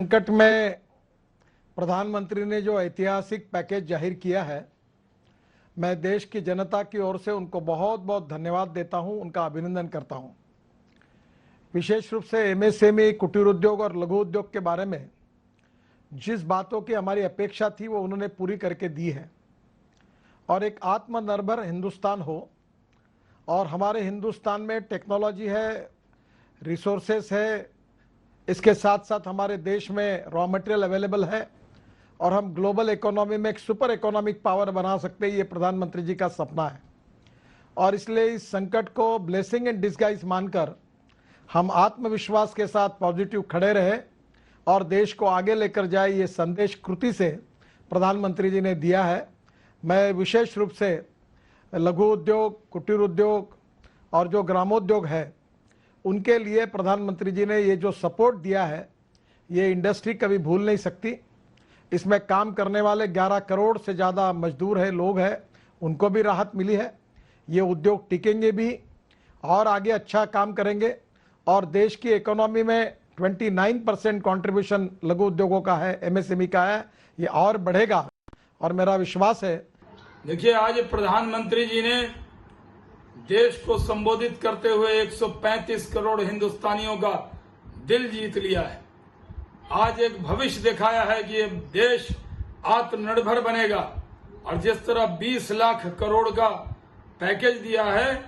संकट में प्रधानमंत्री ने जो ऐतिहासिक पैकेज जाहिर किया है, मैं देश की जनता की ओर से उनको बहुत बहुत धन्यवाद देता हूं, उनका अभिनंदन करता हूं। विशेष रूप से एमएसएमई, कुटीर उद्योग और लघु उद्योग के बारे में जिस बातों की हमारी अपेक्षा थी वो उन्होंने पूरी करके दी है। और एक आत्मनिर्भर हिंदुस्तान हो, और हमारे हिंदुस्तान में टेक्नोलॉजी है, रिसोर्सेस है, इसके साथ साथ हमारे देश में रॉ मटेरियल अवेलेबल है और हम ग्लोबल इकोनॉमी में एक सुपर इकोनॉमिक पावर बना सकते हैं। ये प्रधानमंत्री जी का सपना है और इसलिए इस संकट को ब्लेसिंग इन डिस्गाइज मानकर हम आत्मविश्वास के साथ पॉजिटिव खड़े रहे और देश को आगे लेकर जाए, ये संदेश कृति से प्रधानमंत्री जी ने दिया है। मैं विशेष रूप से लघु उद्योग, कुटीर उद्योग और जो ग्रामोद्योग है उनके लिए प्रधानमंत्री जी ने ये जो सपोर्ट दिया है, ये इंडस्ट्री कभी भूल नहीं सकती। इसमें काम करने वाले 11 करोड़ से ज़्यादा मजदूर है, लोग हैं, उनको भी राहत मिली है। ये उद्योग टिकेंगे भी और आगे अच्छा काम करेंगे और देश की इकोनॉमी में 29% कंट्रीब्यूशन लघु उद्योगों का है, एमएसएमई का है, ये और बढ़ेगा और मेरा विश्वास है। देखिए, आज प्रधानमंत्री जी ने देश को संबोधित करते हुए 135 करोड़ हिंदुस्तानियों का दिल जीत लिया है। आज एक भविष्य दिखाया है कि ये देश आत्मनिर्भर बनेगा और जिस तरह 20 लाख करोड़ का पैकेज दिया है,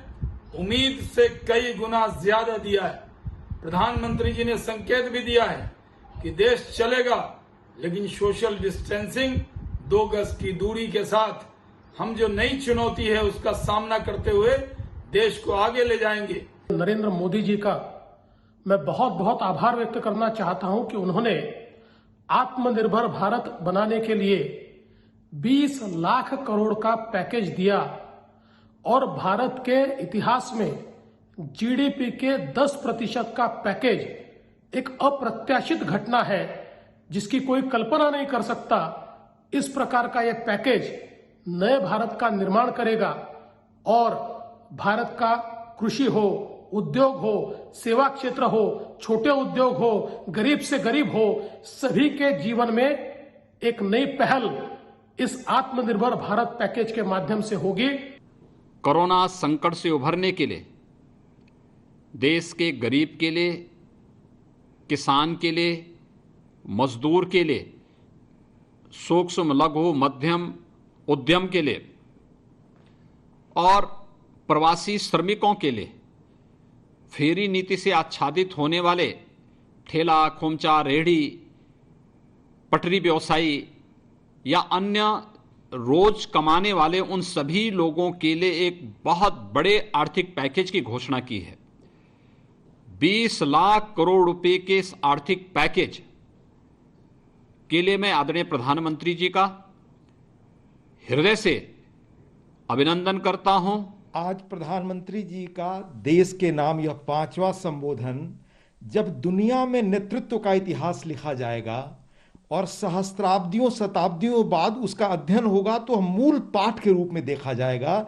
उम्मीद से कई गुना ज्यादा दिया है। प्रधानमंत्री जी ने संकेत भी दिया है कि देश चलेगा, लेकिन सोशल डिस्टेंसिंग, 2 गज की दूरी के साथ हम जो नई चुनौती है उसका सामना करते हुए देश को आगे ले जाएंगे। नरेंद्र मोदी जी का मैं बहुत बहुत आभार व्यक्त करना चाहता हूं कि उन्होंने आत्मनिर्भर भारत बनाने के लिए 20 लाख करोड़ का पैकेज दिया और भारत के इतिहास में जीडीपी के 10% का पैकेज एक अप्रत्याशित घटना है जिसकी कोई कल्पना नहीं कर सकता। इस प्रकार का यह पैकेज नए भारत का निर्माण करेगा और भारत का कृषि हो, उद्योग हो, सेवा क्षेत्र हो, छोटे उद्योग हो, गरीब से गरीब हो, सभी के जीवन में एक नई पहल इस आत्मनिर्भर भारत पैकेज के माध्यम से होगी। कोरोना संकट से उभरने के लिए देश के गरीब के लिए, किसान के लिए, मजदूर के लिए, सूक्ष्म लघु मध्यम उद्यम के लिए और प्रवासी श्रमिकों के लिए फेरी नीति से आच्छादित होने वाले ठेला, खोमचा, रेहड़ी, पटरी व्यवसायी या अन्य रोज कमाने वाले उन सभी लोगों के लिए एक बहुत बड़े आर्थिक पैकेज की घोषणा की है। 20 लाख करोड़ रुपए के इस आर्थिक पैकेज के लिए मैं आदरणीय प्रधानमंत्री जी का हृदय से अभिनंदन करता हूं। आज प्रधानमंत्री जी का देश के नाम यह 5वां संबोधन, जब दुनिया में नेतृत्व का इतिहास लिखा जाएगा और सहस्त्राब्दियों शताब्दियों बाद उसका अध्ययन होगा, तो मूल पाठ के रूप में देखा जाएगा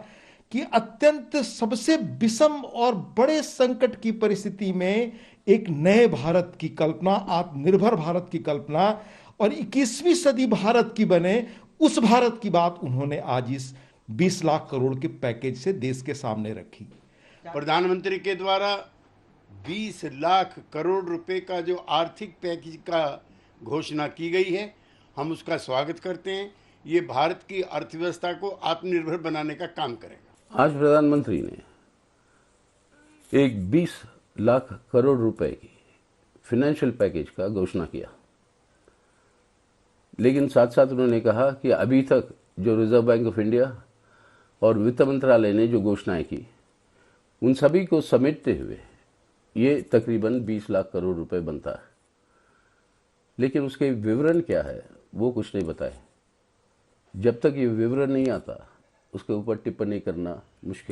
कि अत्यंत सबसे विषम और बड़े संकट की परिस्थिति में एक नए भारत की कल्पना, आत्मनिर्भर भारत की कल्पना और 21वीं सदी भारत की बने, उस भारत की बात उन्होंने आज इस 20 लाख करोड़ के पैकेज से देश के सामने रखी। प्रधानमंत्री के द्वारा 20 लाख करोड़ रुपए का जो आर्थिक पैकेज का घोषणा की गई है, हम उसका स्वागत करते हैं। ये भारत की अर्थव्यवस्था को आत्मनिर्भर बनाने का काम करेगा। आज प्रधानमंत्री ने एक 20 लाख करोड़ रुपए की फाइनेंशियल पैकेज का घोषणा किया, लेकिन साथ साथ उन्होंने कहा कि अभी तक जो रिजर्व बैंक ऑफ इंडिया और वित्त मंत्रालय ने जो घोषणाएं की, उन सभी को समेटते हुए ये तकरीबन 20 लाख करोड़ रुपए बनता है। लेकिन उसके विवरण क्या है वो कुछ नहीं बताए। जब तक ये विवरण नहीं आता उसके ऊपर टिप्पणी करना मुश्किल।